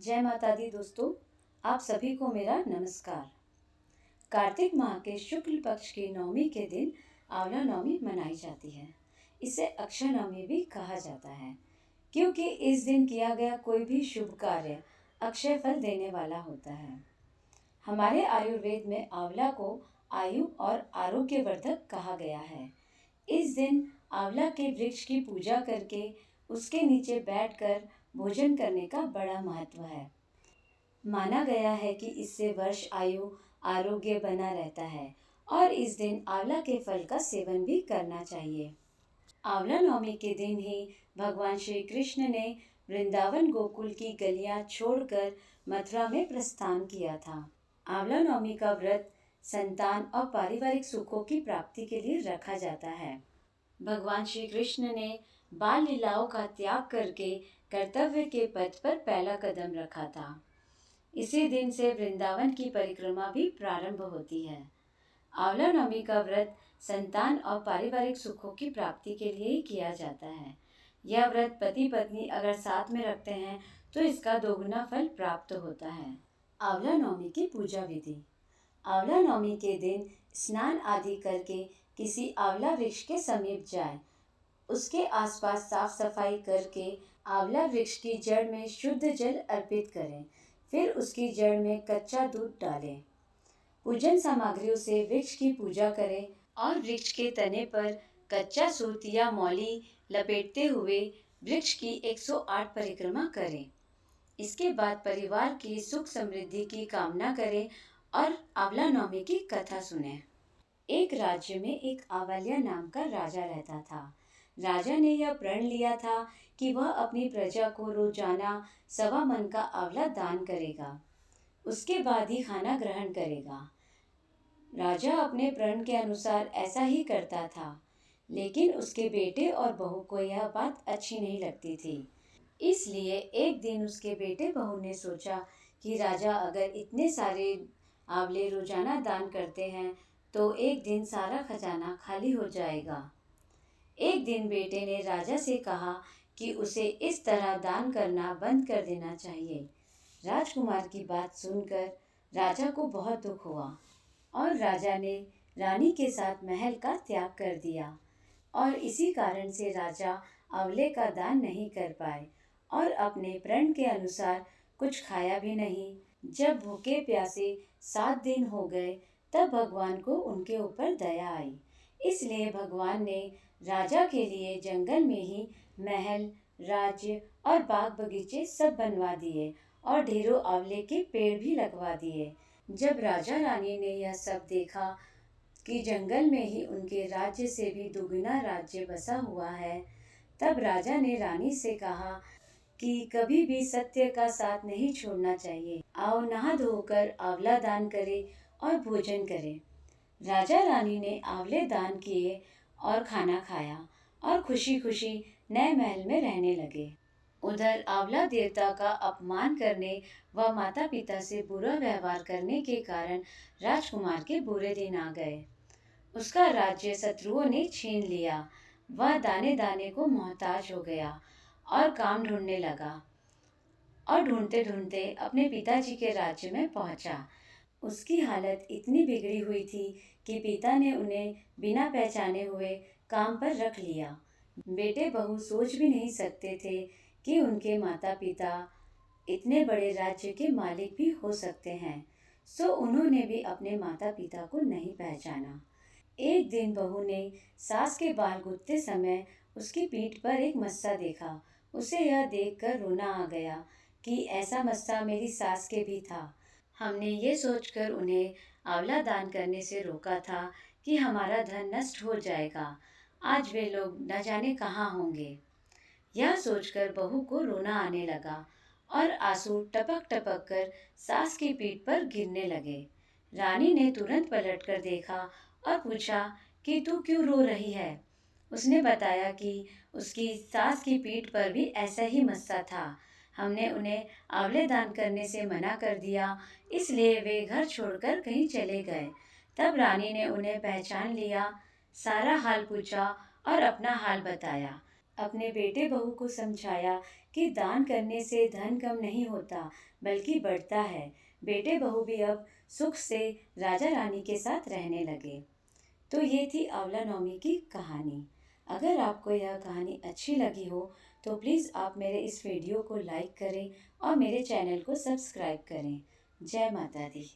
जय माता दी दोस्तों, आप सभी को मेरा नमस्कार। कार्तिक माह के शुक्ल पक्ष की नवमी के दिन आंवला नवमी मनाई जाती है। इसे अक्षय नवमी भी कहा जाता है, क्योंकि इस दिन किया गया कोई भी शुभ कार्य अक्षय फल देने वाला होता है। हमारे आयुर्वेद में आंवला को आयु और आरोग्यवर्धक कहा गया है। इस दिन आंवला के वृक्ष की पूजा करके उसके नीचे बैठकर भोजन करने का बड़ा महत्व है। माना गया है कि इससे वर्ष आयु आरोग्य बना रहता है और इस दिन आंवला के फल का सेवन भी करना चाहिए। आंवला नवमी के दिन ही भगवान श्री कृष्ण ने वृंदावन गोकुल की गलियां छोड़कर मथुरा में प्रस्थान किया था। आंवला नवमी का व्रत संतान और पारिवारिक सुखों की प्राप्ति के लिए रखा जाता है। भगवान श्री कृष्ण ने बाल लीलाओं का त्याग करके कर्तव्य के पथ पर पहला कदम रखा था। इसी दिन से वृंदावन की परिक्रमा भी प्रारंभ होती है। आंवला नवमी का व्रत संतान और पारिवारिक सुखों की प्राप्ति के लिए ही किया जाता है। यह व्रत पति पत्नी अगर साथ में रखते हैं तो इसका दोगुना फल प्राप्त होता है। आंवला नवमी की पूजा विधि। आंवला नवमी के दिन स्नान आदि करके किसी आंवला वृक्ष के समीप जाए, उसके आसपास साफ सफाई करके आंवला वृक्ष की जड़ में शुद्ध जल अर्पित करें, फिर उसकी जड़ में कच्चा दूध डालें। पूजन सामग्रियों से वृक्ष की पूजा करें और वृक्ष के तने पर कच्चा सूत या मौली लपेटते हुए वृक्ष की 108 परिक्रमा करें। इसके बाद परिवार की सुख समृद्धि की कामना करें और आंवला नवमी की कथा सुनें। एक राज्य में एक आंवल्या नाम का राजा रहता था। राजा ने यह प्रण लिया था कि वह अपनी प्रजा को रोजाना 1.25 मन का आंवला दान करेगा, उसके बाद ही खाना ग्रहण करेगा। राजा अपने प्रण के अनुसार ऐसा ही करता था, लेकिन उसके बेटे और बहू को यह बात अच्छी नहीं लगती थी। इसलिए एक दिन उसके बेटे बहू ने सोचा कि राजा अगर इतने सारे आंवले रोजाना दान करते हैं तो एक दिन सारा खजाना खाली हो जाएगा। एक दिन बेटे ने राजा से कहा कि उसे इस तरह दान करना बंद कर देना चाहिए। राजकुमार की बात सुनकर राजा को बहुत दुख हुआ और राजा ने रानी के साथ महल का त्याग कर दिया और इसी कारण से राजा आंवले का दान नहीं कर पाए और अपने प्रण के अनुसार कुछ खाया भी नहीं। जब भूखे प्यासे 7 दिन हो गए तब भगवान को उनके ऊपर दया आई। इसलिए भगवान ने राजा के लिए जंगल में ही महल, राज्य और बाग बगीचे सब बनवा दिए और ढेरों आंवले के पेड़ भी लगवा दिए। जब राजा रानी ने यह सब देखा कि जंगल में ही उनके राज्य से भी दुगना राज्य बसा हुआ है, तब राजा ने रानी से कहा कि कभी भी सत्य का साथ नहीं छोड़ना चाहिए। आओ नहा धोकर आंवला दान करें और भोजन करें। राजा रानी ने आंवले दान किए और खाना खाया और खुशी खुशी नए महल में रहने लगे। उधर आंवला देवता का अपमान करने व माता पिता से बुरा व्यवहार करने के कारण राजकुमार के बुरे दिन आ गए। उसका राज्य शत्रुओं ने छीन लिया। वह दाने दाने को मोहताज हो गया और काम ढूंढने लगा और ढूंढते ढूंढते अपने पिताजी के राज्य में पहुंचा। उसकी हालत इतनी बिगड़ी हुई थी कि पिता ने उन्हें बिना पहचाने हुए काम पर रख लिया। बेटे बहू सोच भी नहीं सकते थे कि उनके माता पिता इतने बड़े राज्य के मालिक भी हो सकते हैं, सो उन्होंने भी अपने माता पिता को नहीं पहचाना। एक दिन बहू ने सास के बाल गुथते समय उसकी पीठ पर एक मस्सा देखा। उसे यह देखकर रोना आ गया कि ऐसा मस्सा मेरी सास के भी था। हमने ये सोचकर उन्हें आंवला दान करने से रोका था कि हमारा धन नष्ट हो जाएगा। आज वे लोग न जाने कहाँ होंगे। यह सोचकर बहू को रोना आने लगा और आंसू टपक टपक कर सास की पीठ पर गिरने लगे। रानी ने तुरंत पलटकर देखा और पूछा कि तू क्यों रो रही है। उसने बताया कि उसकी सास की पीठ पर भी ऐसा ही मस्सा था। हमने उन्हें आंवले दान करने से मना कर दिया, इसलिए वे घर छोड़कर कहीं चले गए। तब रानी ने उन्हें पहचान लिया, सारा हाल पूछा और अपना हाल बताया। अपने बेटे बहू को समझाया कि दान करने से धन कम नहीं होता बल्कि बढ़ता है। बेटे बहू भी अब सुख से राजा रानी के साथ रहने लगे। तो ये थी आंवला नवमी की कहानी। अगर आपको यह कहानी अच्छी लगी हो तो प्लीज़ आप मेरे इस वीडियो को लाइक करें और मेरे चैनल को सब्सक्राइब करें। जय माता दी।